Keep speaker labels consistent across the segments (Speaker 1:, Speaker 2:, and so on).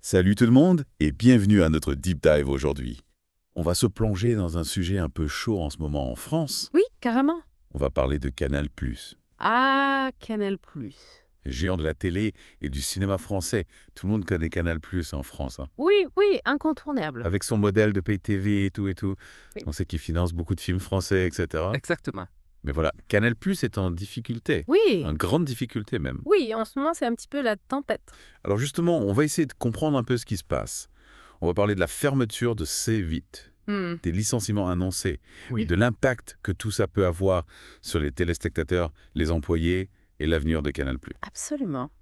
Speaker 1: Salut tout le monde et bienvenue à notre Deep Dive aujourd'hui. On va se plonger dans un sujet un peu chaud en ce moment en France.
Speaker 2: Oui, carrément.
Speaker 1: On va parler de Canal+,
Speaker 2: Ah, Canal+.
Speaker 1: géant de la télé et du cinéma français. Tout le monde connaît Canal+ en France, hein.
Speaker 2: Oui, oui, incontournable.
Speaker 1: Avec son modèle de pay TV et tout et tout.
Speaker 2: Oui.
Speaker 1: On sait qu'il finance beaucoup de films français, etc.
Speaker 2: Exactement.
Speaker 1: Mais voilà, Canal+ est en difficulté.
Speaker 2: Oui,
Speaker 1: En grande difficulté même.
Speaker 2: oui, en ce moment, c'est un petit peu la tempête.
Speaker 1: Alors justement, on va essayer de comprendre un peu ce qui se passe. On va parler de la fermeture de C8, des licenciements annoncés,
Speaker 2: Oui.
Speaker 1: de l'impact que tout ça peut avoir sur les téléspectateurs, les employés et l'avenir de Canal+.
Speaker 2: Absolument.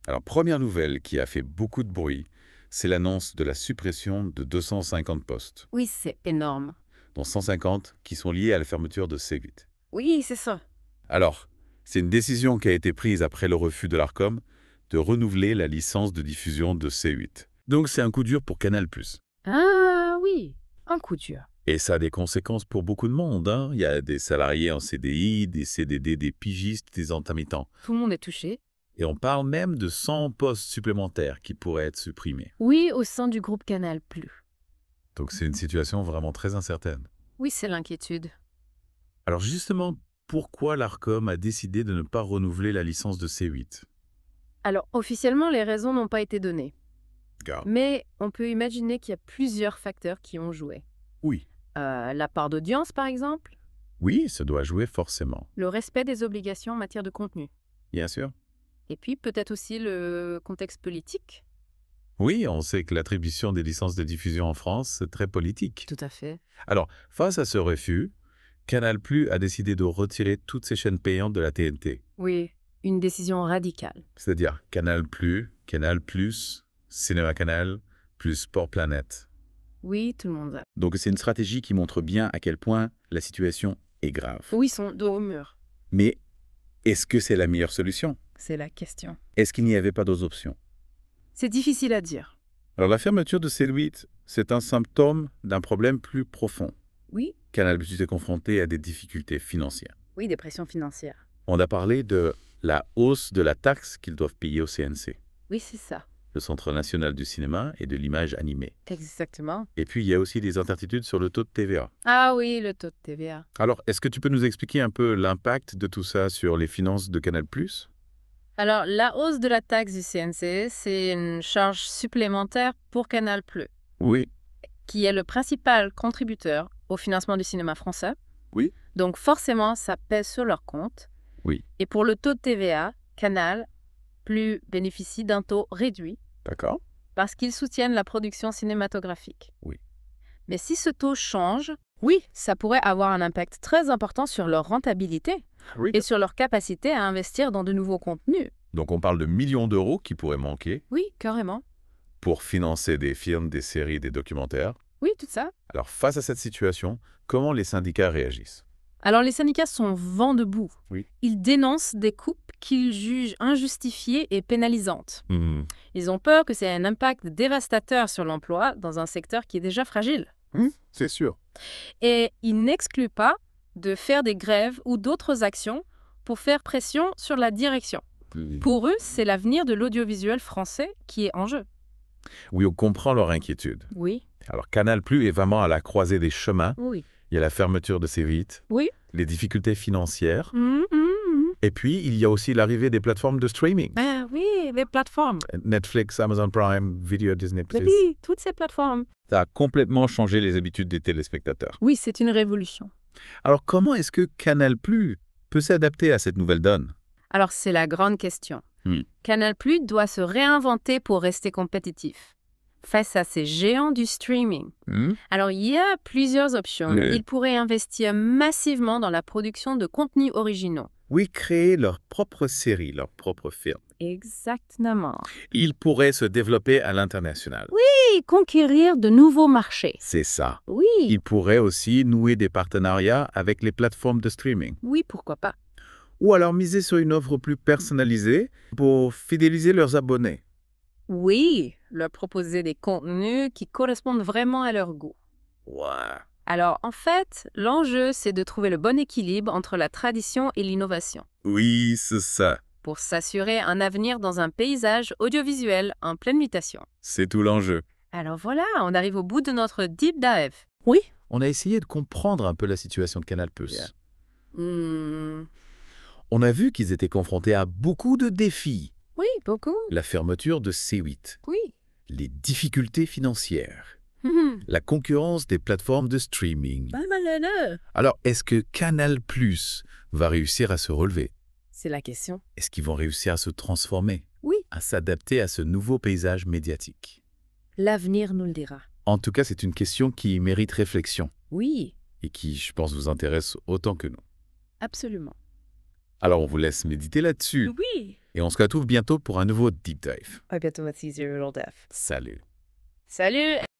Speaker 1: Alors, première nouvelle qui a fait beaucoup de bruit, c'est l'annonce de la suppression de 250 postes,
Speaker 2: Oui, c'est énorme.
Speaker 1: dont 150 qui sont liés à la fermeture de C8.
Speaker 2: Oui, c'est ça.
Speaker 1: Alors, c'est une décision qui a été prise après le refus de l'Arcom de renouveler la licence de diffusion de C8. Donc, c'est un coup dur pour Canal+.
Speaker 2: Ah oui, un coup dur.
Speaker 1: Et ça a des conséquences pour beaucoup de monde, hein. Il y a des salariés en CDI, des CDD, des pigistes, des intermittents.
Speaker 2: Tout le monde est touché.
Speaker 1: Et on parle même de 100 postes supplémentaires qui pourraient être supprimés.
Speaker 2: Oui, au sein du groupe Canal+.
Speaker 1: Donc c'est une situation vraiment très incertaine.
Speaker 2: Oui, c'est l'inquiétude.
Speaker 1: Alors justement, pourquoi l'Arcom a décidé de ne pas renouveler la licence de C8?
Speaker 2: Alors, officiellement, les raisons n'ont pas été données.
Speaker 1: Car,
Speaker 2: Mais on peut imaginer qu'il y a plusieurs facteurs qui ont joué.
Speaker 1: oui,
Speaker 2: La part d'audience, par exemple.
Speaker 1: oui, ça doit jouer forcément.
Speaker 2: Le respect des obligations en matière de contenu.
Speaker 1: Bien sûr.
Speaker 2: Et puis peut-être aussi le contexte politique.
Speaker 1: Oui, on sait que l'attribution des licences de diffusion en France, c'est très politique.
Speaker 2: Tout à fait.
Speaker 1: Alors, face à ce refus, Canal+ a décidé de retirer toutes ses chaînes payantes de la TNT.
Speaker 2: Oui, une décision radicale.
Speaker 1: C'est-à-dire Canal+, Canal+, Cinéma Canal, plus Sport Planète.
Speaker 2: Oui, tout le monde va.
Speaker 1: Donc c'est une stratégie qui montre bien à quel point la situation est grave.
Speaker 2: Oui, ils sont dos au mur.
Speaker 1: Mais est-ce que c'est la meilleure solution?
Speaker 2: C'est la question.
Speaker 1: Est-ce qu'il n'y avait pas d'autres options?
Speaker 2: C'est difficile à dire.
Speaker 1: Alors la fermeture de C8, c'est un symptôme d'un problème plus profond.
Speaker 2: Oui.
Speaker 1: Canal+ est confronté à des difficultés financières.
Speaker 2: Oui, des pressions financières.
Speaker 1: On a parlé de la hausse de la taxe qu'ils doivent payer au CNC,
Speaker 2: Oui, c'est ça.
Speaker 1: le Centre national du cinéma et de l'image animée.
Speaker 2: Exactement.
Speaker 1: Et puis, il y a aussi des incertitudes sur le taux de TVA.
Speaker 2: Ah oui, le taux de TVA.
Speaker 1: Alors, est-ce que tu peux nous expliquer un peu l'impact de tout ça sur les finances de Canal+?
Speaker 2: Alors, la hausse de la taxe du CNC, c'est une charge supplémentaire pour Canal+,
Speaker 1: Oui.
Speaker 2: qui est le principal contributeur au financement du cinéma français.
Speaker 1: Oui.
Speaker 2: Donc forcément, ça pèse sur leur compte.
Speaker 1: Oui.
Speaker 2: Et pour le taux de TVA, Canal+ bénéficie d'un taux réduit
Speaker 1: D'accord.
Speaker 2: parce qu'ils soutiennent la production cinématographique.
Speaker 1: Oui.
Speaker 2: Mais si ce taux change, oui, ça pourrait avoir un impact très important sur leur rentabilité
Speaker 1: Oui.
Speaker 2: et sur leur capacité à investir dans de nouveaux contenus.
Speaker 1: Donc, on parle de millions d'euros qui pourraient manquer
Speaker 2: Oui, carrément.
Speaker 1: pour financer des films, des séries, des documentaires.
Speaker 2: Oui, tout ça.
Speaker 1: Alors, face à cette situation, comment les syndicats réagissent?
Speaker 2: Alors les syndicats sont vent debout.
Speaker 1: Oui.
Speaker 2: Ils dénoncent des coupes qu'ils jugent injustifiées et pénalisantes. Ils ont peur que c'est un impact dévastateur sur l'emploi dans un secteur qui est déjà fragile.
Speaker 1: C'est sûr.
Speaker 2: Et ils n'excluent pas de faire des grèves ou d'autres actions pour faire pression sur la direction. Pour eux, c'est l'avenir de l'audiovisuel français qui est en jeu.
Speaker 1: Oui, on comprend leur inquiétude.
Speaker 2: Oui.
Speaker 1: Alors, Canal+ est vraiment à la croisée des chemins.
Speaker 2: Oui.
Speaker 1: Il y a la fermeture de C8,
Speaker 2: Oui.
Speaker 1: les difficultés financières, et puis il y a aussi l'arrivée des plateformes de streaming.
Speaker 2: Ah oui, les plateformes.
Speaker 1: Netflix, Amazon Prime, Video, Disney+.
Speaker 2: Oui, toutes ces plateformes.
Speaker 1: Ça a complètement changé les habitudes des téléspectateurs.
Speaker 2: Oui, c'est une révolution.
Speaker 1: Alors comment est-ce que Canal+ peut s'adapter à cette nouvelle donne?
Speaker 2: Alors, c'est la grande question. Canal+ doit se réinventer pour rester compétitif face à ces géants du streaming. Alors, il y a plusieurs options. Ils pourraient investir massivement dans la production de contenus originaux.
Speaker 1: Oui, créer leur propre série, leur propre film.
Speaker 2: Exactement.
Speaker 1: Ils pourraient se développer à l'international.
Speaker 2: Et conquérir de nouveaux marchés.
Speaker 1: C'est ça.
Speaker 2: Oui.
Speaker 1: Ils pourraient aussi nouer des partenariats avec les plateformes de streaming.
Speaker 2: Oui, pourquoi pas.
Speaker 1: Ou alors miser sur une offre plus personnalisée pour fidéliser leurs abonnés.
Speaker 2: Oui, leur proposer des contenus qui correspondent vraiment à leur goût.
Speaker 1: Ouais.
Speaker 2: Alors, en fait, l'enjeu, c'est de trouver le bon équilibre entre la tradition et l'innovation.
Speaker 1: Oui, c'est ça.
Speaker 2: pour s'assurer un avenir dans un paysage audiovisuel en pleine mutation.
Speaker 1: C'est tout l'enjeu.
Speaker 2: Alors voilà, on arrive au bout de notre deep dive.
Speaker 1: Oui, on a essayé de comprendre un peu la situation de Canal+. On a vu qu'ils étaient confrontés à beaucoup de défis.
Speaker 2: Oui, beaucoup.
Speaker 1: La fermeture de C8.
Speaker 2: Oui.
Speaker 1: Les difficultés financières. La concurrence des plateformes de streaming. Alors, est-ce que Canal+ va réussir à se relever?
Speaker 2: C'est la question.
Speaker 1: Est-ce qu'ils vont réussir à se transformer?
Speaker 2: Oui.
Speaker 1: À s'adapter à ce nouveau paysage médiatique?
Speaker 2: L'avenir nous le dira.
Speaker 1: En tout cas, c'est une question qui mérite réflexion.
Speaker 2: Oui.
Speaker 1: Et qui, je pense, vous intéresse autant que nous.
Speaker 2: Absolument.
Speaker 1: Alors, on vous laisse méditer là-dessus.
Speaker 2: Oui.
Speaker 1: Et on se retrouve bientôt pour un nouveau Deep Dive.
Speaker 2: À bientôt, Mathieu.
Speaker 1: Salut.
Speaker 2: Salut.